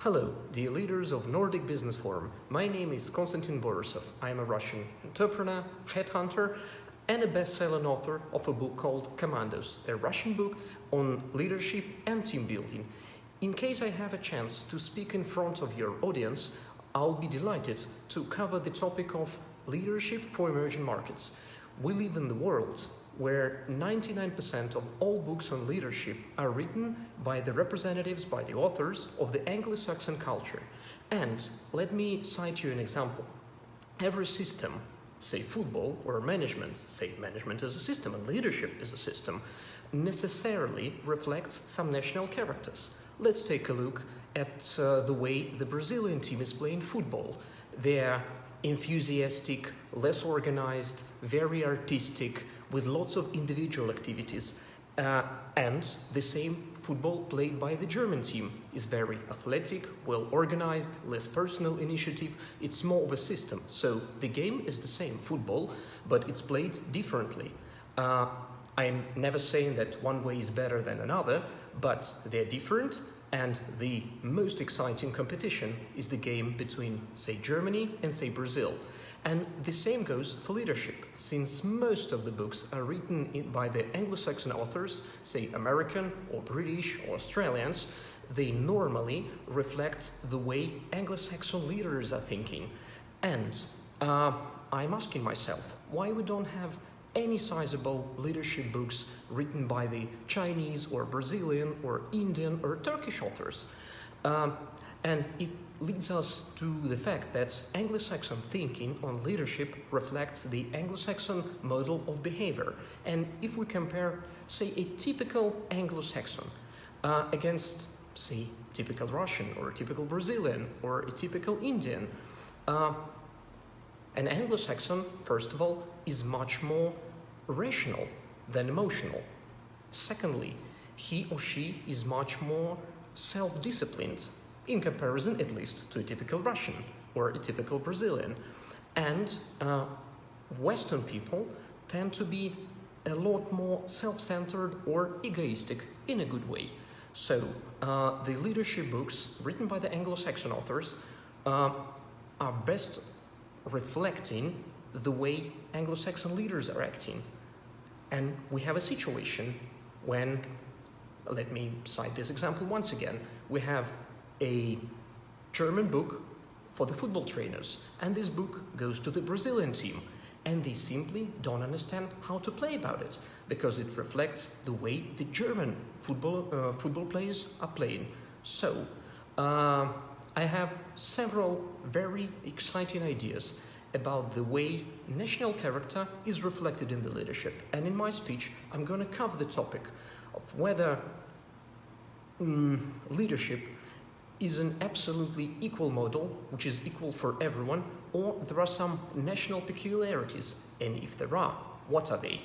Hello, dear leaders of Nordic Business Forum. My name is Konstantin Borisov. I am a Russian entrepreneur, headhunter, and a best-selling author of a book called Commandos, a Russian book on leadership and team building. In case I have a chance to speak in front of your audience, I'll be delighted to cover the topic of leadership for emerging markets. We live in the world where 99% of all books on leadership are written by the representatives, by the authors of the Anglo-Saxon culture. And let me cite you an example. Every system, say football or management, say management as a system and leadership as a system, necessarily reflects some national characters. Let's take a look at the way the Brazilian team is playing football. They're enthusiastic, less organized, very artistic, with lots of individual activities. And the same football played by the German team is very athletic, well organized, less personal initiative. It's more of a system. So the game is the same, football, but it's played differently. I'm never saying that one way is better than another, but they're different. And the most exciting competition is the game between, say, Germany and, say, Brazil. And the same goes for leadership, since most of the books are written by the Anglo-Saxon authors, say American or British or Australians, they normally reflect the way Anglo-Saxon leaders are thinking. And I'm asking myself, why we don't have any sizable leadership books written by the Chinese or Brazilian or Indian or Turkish authors. And it leads us to the fact that Anglo-Saxon thinking on leadership reflects the Anglo-Saxon model of behavior. And if we compare, say, a typical Anglo-Saxon against, say, typical Russian or a typical Brazilian or a typical Indian, an Anglo-Saxon, first of all, is much more rational than emotional. Secondly, he or she is much more self-disciplined, in comparison at least to a typical Russian or a typical Brazilian. And Western people tend to be a lot more self-centered or egoistic in a good way. So the leadership books written by the Anglo-Saxon authors are best reflecting the way Anglo-Saxon leaders are acting. And we have a situation when, let me cite this example once again, we have a German book for the football trainers, and this book goes to the Brazilian team, and they simply don't understand how to play about it, because it reflects the way the German football players are playing. So, I have several very exciting ideas about the way national character is reflected in the leadership. And in my speech, I'm going to cover the topic of whether leadership is an absolutely equal model, which is equal for everyone, or there are some national peculiarities, and if there are, what are they?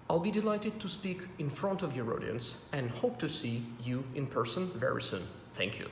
I'll be delighted to speak in front of your audience and hope to see you in person very soon. Thank you.